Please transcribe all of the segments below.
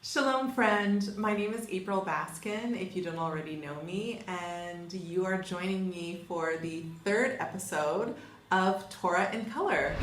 Shalom friend, my name is April Baskin, if you don't already know me, and you are joining me for the third episode of Torah in Color.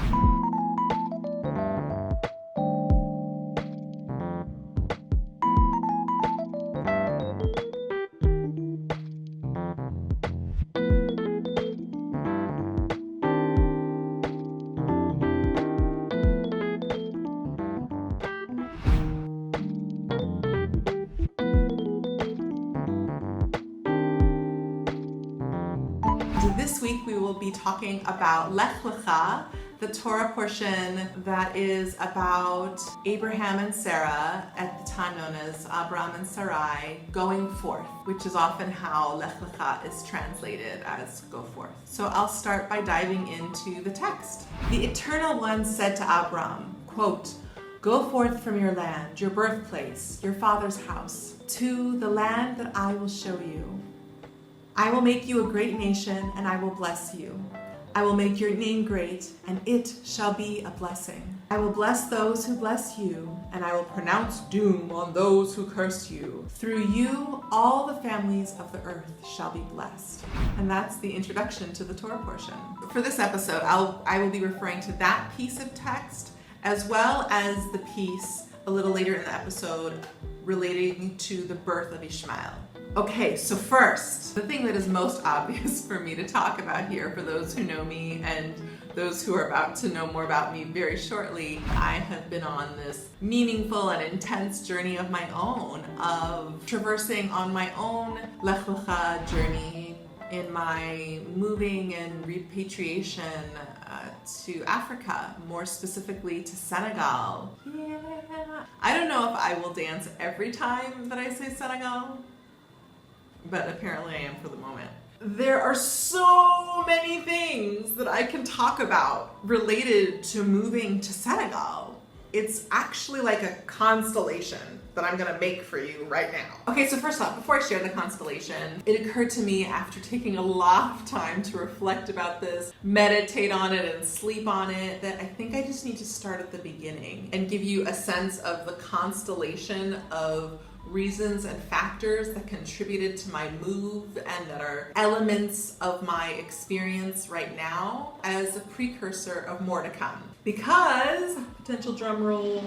This week we will be talking about Lech Lecha, the Torah portion that is about Abraham and Sarah, at the time known as Abram and Sarai, going forth, which is often how Lech Lecha is translated as go forth. So I'll start by diving into the text. The Eternal One said to Abram, quote, "Go forth from your land, your birthplace, your father's house, to the land that I will show you. I will make you a great nation, and I will bless you. I will make your name great, and it shall be a blessing. I will bless those who bless you, and I will pronounce doom on those who curse you. Through you, all the families of the earth shall be blessed." And that's the introduction to the Torah portion. For this episode, I will be referring to that piece of text, as well as the piece a little later in the episode relating to the birth of Ishmael. Okay, so first, the thing that is most obvious for me to talk about here, for those who know me and those who are about to know more about me very shortly, I have been on this meaningful and intense journey of my own, of traversing on my own Lech Lecha journey in my moving and repatriation to Africa, more specifically to Senegal. Yeah. I don't know if I will dance every time that I say Senegal, but apparently I am for the moment. There are so many things that I can talk about related to moving to Senegal. It's actually like a constellation that I'm gonna make for you right now. Okay, so first off, before I share the constellation, it occurred to me after taking a lot of time to reflect about this, meditate on it, and sleep on it, that I think I just need to start at the beginning and give you a sense of the constellation of reasons and factors that contributed to my move and that are elements of my experience right now as a precursor of more to come. Because, potential drum roll,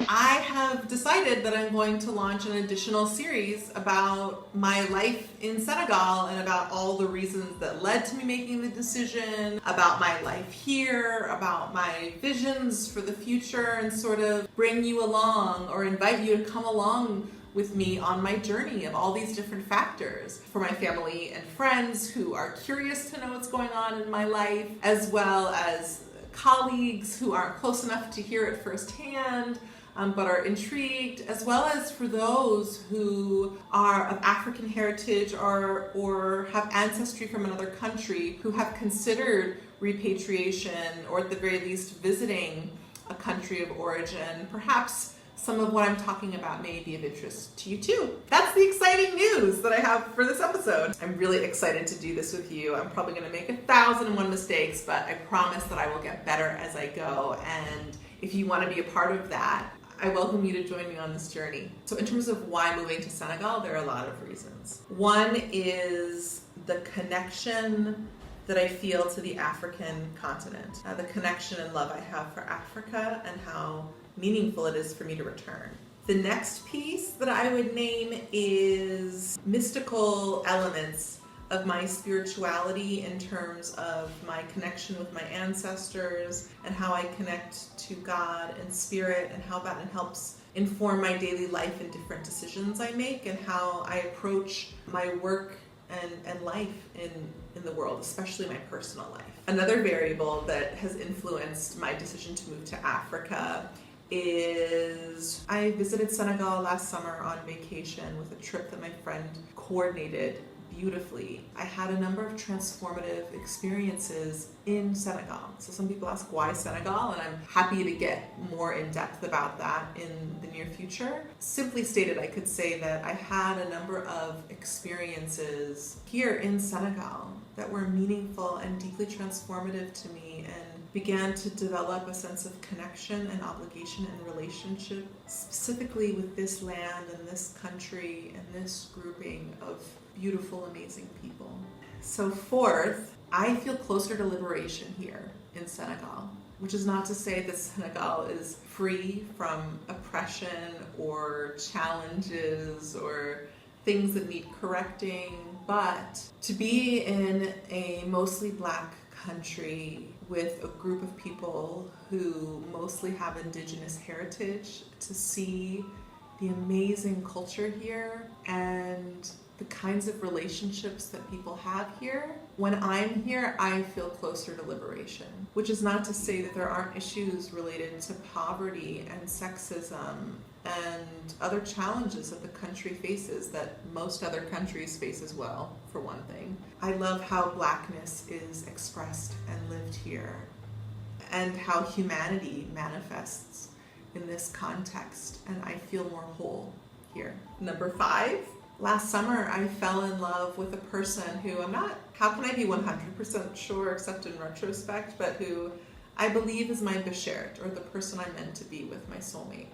I have decided that I'm going to launch an additional series about my life in Senegal and about all the reasons that led to me making the decision, about my life here, about my visions for the future, and sort of bring you along or invite you to come along with me on my journey of all these different factors, for my family and friends who are curious to know what's going on in my life, as well as colleagues who aren't close enough to hear it firsthand, but are intrigued, as well as for those who are of African heritage or have ancestry from another country who have considered repatriation, or at the very least visiting a country of origin. Perhaps some of what I'm talking about may be of interest to you too. That's the exciting news that I have for this episode. I'm really excited to do this with you. I'm probably gonna make 1,001 mistakes, but I promise that I will get better as I go. And if you wanna be a part of that, I welcome you to join me on this journey. So in terms of why moving to Senegal, there are a lot of reasons. One is the connection that I feel to the African continent, the connection and love I have for Africa, and how meaningful it is for me to return. The next piece that I would name is mystical elements of my spirituality in terms of my connection with my ancestors and how I connect to God and spirit, and how that helps inform my daily life and different decisions I make, and how I approach my work and life in the world, especially my personal life. Another variable that has influenced my decision to move to Africa is I visited Senegal last summer on vacation with a trip that my friend coordinated beautifully. I had a number of transformative experiences in Senegal. So some people ask why Senegal, and I'm happy to get more in depth about that in the near future. Simply stated, I could say that I had a number of experiences here in Senegal that were meaningful and deeply transformative to me, and began to develop a sense of connection and obligation and relationship, specifically with this land and this country and this grouping of beautiful, amazing people. So fourth, I feel closer to liberation here in Senegal, which is not to say that Senegal is free from oppression or challenges or things that need correcting, but to be in a mostly Black country with a group of people who mostly have indigenous heritage, to see the amazing culture here and the kinds of relationships that people have here. When I'm here, I feel closer to liberation, which is not to say that there aren't issues related to poverty and sexism and other challenges that the country faces that most other countries face as well, for one thing. I love how Blackness is expressed and lived here, and how humanity manifests in this context, and I feel more whole here. Number 5, last summer I fell in love with a person who how can I be 100% sure except in retrospect, but who I believe is my beshert, or the person I'm meant to be with, my soulmate.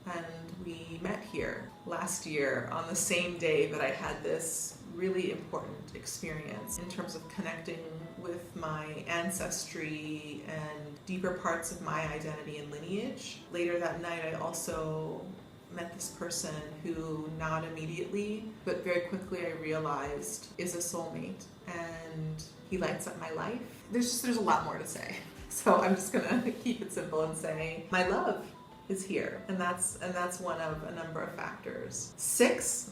And we met here last year on the same day that I had this really important experience in terms of connecting with my ancestry and deeper parts of my identity and lineage. Later that night, I also met this person who, not immediately, but very quickly I realized is a soulmate, and he lights up my life. There's a lot more to say. So I'm just gonna keep it simple and say my love is here, and that's one of a number of factors.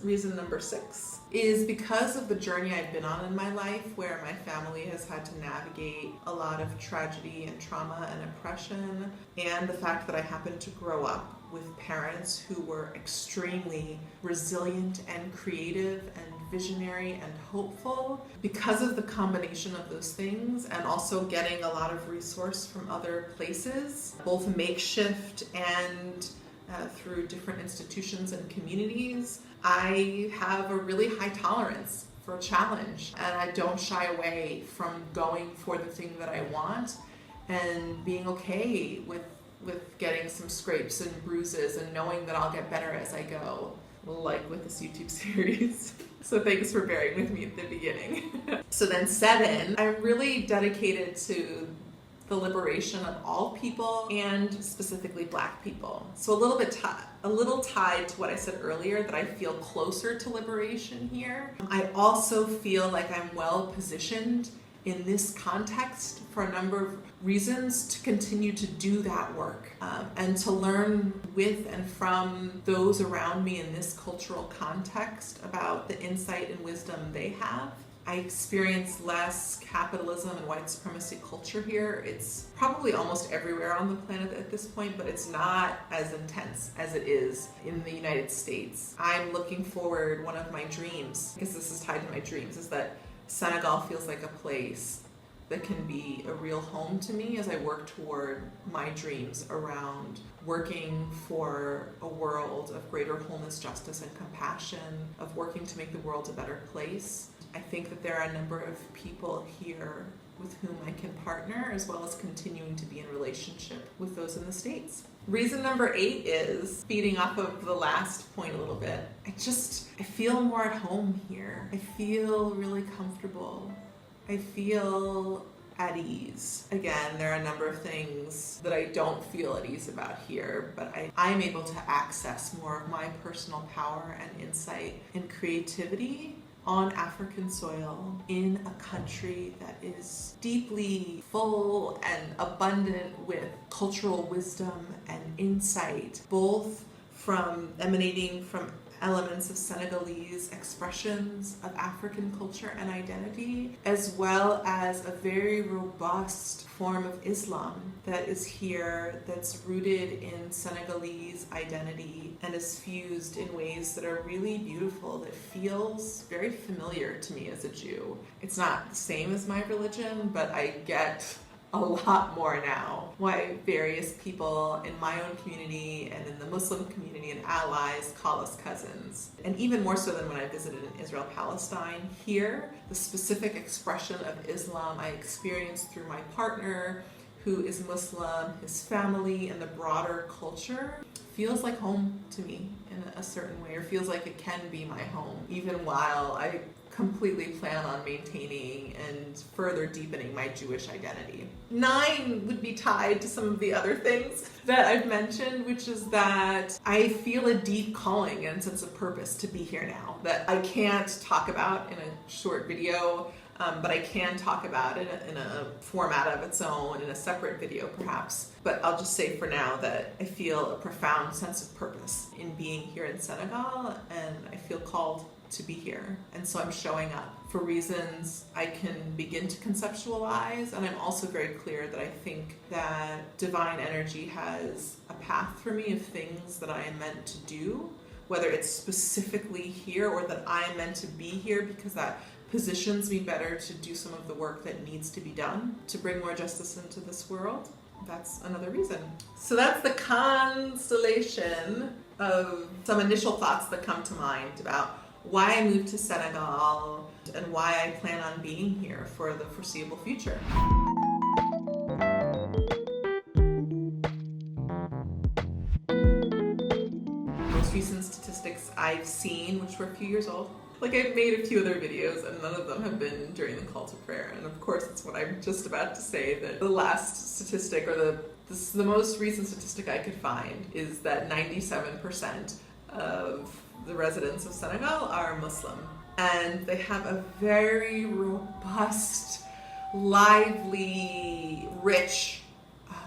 Reason number 6 is because of the journey I've been on in my life, where my family has had to navigate a lot of tragedy and trauma and oppression, and the fact that I happened to grow up with parents who were extremely resilient and creative and visionary and hopeful. Because of the combination of those things, and also getting a lot of resource from other places, both makeshift and through different institutions and communities, I have a really high tolerance for a challenge, and I don't shy away from going for the thing that I want and being okay with getting some scrapes and bruises and knowing that I'll get better as I go, like with this YouTube series. So thanks for bearing with me at the beginning. So then 7, I'm really dedicated to the liberation of all people, and specifically Black people. So a little tied to what I said earlier, that I feel closer to liberation here. I also feel like I'm well positioned in this context for a number of reasons to continue to do that work, and to learn with and from those around me in this cultural context about the insight and wisdom they have. I experience less capitalism and white supremacy culture here. It's probably almost everywhere on the planet at this point, but it's not as intense as it is in the United States. I'm looking forward, one of my dreams, because this is tied to my dreams, is that Senegal feels like a place that can be a real home to me as I work toward my dreams around working for a world of greater wholeness, justice, and compassion, of working to make the world a better place. I think that there are a number of people here with whom I can partner, as well as continuing to be in relationship with those in the States. Reason number 8 is, feeding off of the last point a little bit, I feel more at home here. I feel really comfortable. I feel at ease. Again, there are a number of things that I don't feel at ease about here, but I'm able to access more of my personal power and insight and creativity on African soil in a country that is deeply full and abundant with cultural wisdom and insight, both emanating from elements of Senegalese expressions of African culture and identity, as well as a very robust form of Islam that is here, that's rooted in Senegalese identity and is fused in ways that are really beautiful, that feels very familiar to me as a Jew. It's not the same as my religion, but I get a lot more now why various people in my own community and in the Muslim community and allies call us cousins. And even more so than when I visited in Israel, Palestine. Here, the specific expression of Islam I experienced through my partner, who is Muslim, his family, and the broader culture feels like home to me in a certain way, or feels like it can be my home, even while I completely plan on maintaining and further deepening my Jewish identity. 9 would be tied to some of the other things that I've mentioned, which is that I feel a deep calling and sense of purpose to be here now that I can't talk about in a short video, but I can talk about it in a format of its own, in a separate video perhaps. But I'll just say for now that I feel a profound sense of purpose in being here in Senegal, and I feel called to be here. And so I'm showing up for reasons I can begin to conceptualize, and I'm also very clear that I think that divine energy has a path for me of things that I am meant to do, whether it's specifically here or that I am meant to be here because that positions me better to do some of the work that needs to be done to bring more justice into this world. That's another reason. So that's the constellation of some initial thoughts that come to mind about why I moved to Senegal and why I plan on being here for the foreseeable future. Most recent statistics I've seen, which were a few years old, like I've made a few other videos and none of them have been during the call to prayer. And of course, it's what I'm just about to say, that the last statistic, or the most recent statistic I could find, is that 97% of the residents of Senegal are Muslim. And they have a very robust, lively, rich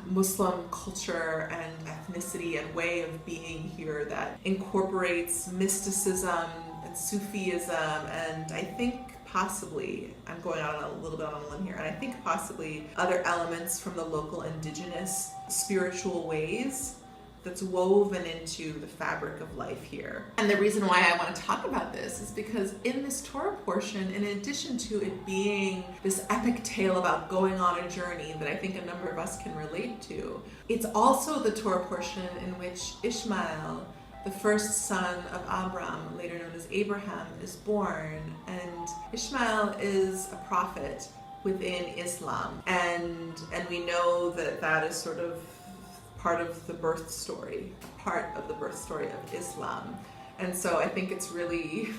Muslim culture and ethnicity and way of being here that incorporates mysticism and Sufism, and I think possibly, I'm going out on a little bit on a limb here, and I think possibly other elements from the local indigenous spiritual ways that's woven into the fabric of life here. And the reason why I want to talk about this is because in this Torah portion, in addition to it being this epic tale about going on a journey that I think a number of us can relate to, it's also the Torah portion in which Ishmael, the first son of Abram, later known as Abraham, is born. And Ishmael is a prophet within Islam. And we know that that is sort of part of the birth story of Islam. And so I think it's really,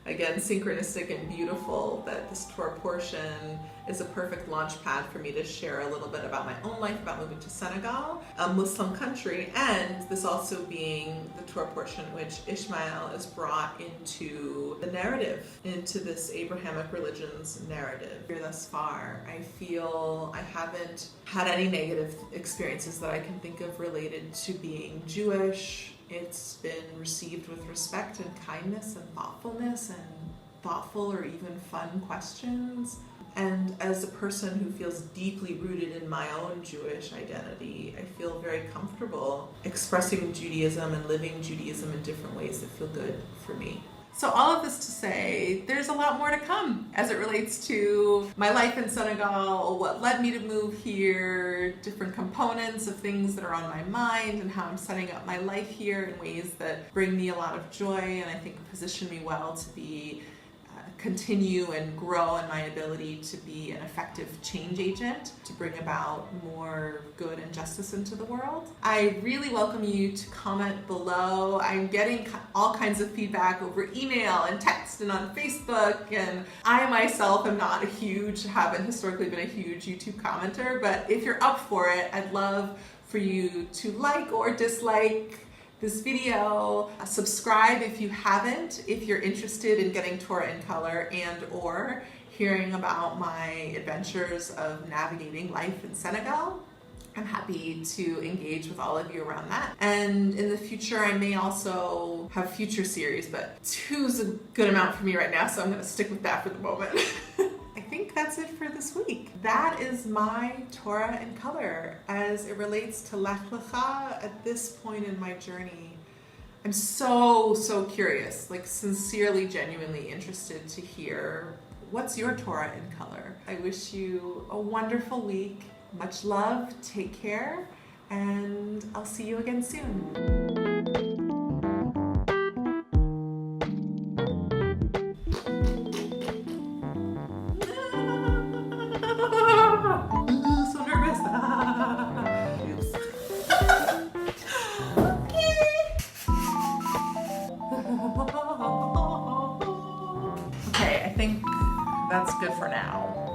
again, synchronistic and beautiful that this Torah portion is a perfect launch pad for me to share a little bit about my own life, about moving to Senegal, a Muslim country, and this also being the Torah portion in which Ishmael is brought into the narrative, into this Abrahamic religion's narrative. Here thus far, I feel I haven't had any negative experiences that I can think of related to being Jewish. It's been received with respect and kindness and thoughtfulness and thoughtful or even fun questions. And as a person who feels deeply rooted in my own Jewish identity, I feel very comfortable expressing Judaism and living Judaism in different ways that feel good for me. So all of this to say, there's a lot more to come as it relates to my life in Senegal, what led me to move here, different components of things that are on my mind, and how I'm setting up my life here in ways that bring me a lot of joy and I think position me well to be continue and grow in my ability to be an effective change agent to bring about more good and justice into the world. I really welcome you to comment below. I'm getting all kinds of feedback over email and text and on Facebook, and I myself haven't historically been a huge YouTube commenter, but if you're up for it, I'd love for you to like or dislike this video, subscribe if you haven't, if you're interested in getting Torah in color and or hearing about my adventures of navigating life in Senegal. I'm happy to engage with all of you around that. And in the future, I may also have future series, but 2 is a good amount for me right now, so I'm gonna stick with that for the moment. I think that's it for this week. That is my Torah in color as it relates to Lech Lecha at this point in my journey. I'm so curious, like sincerely, genuinely interested to hear what's your Torah in color. I wish you a wonderful week. Much love, take care, and I'll see you again soon. So nervous. Okay, I think that's good for now.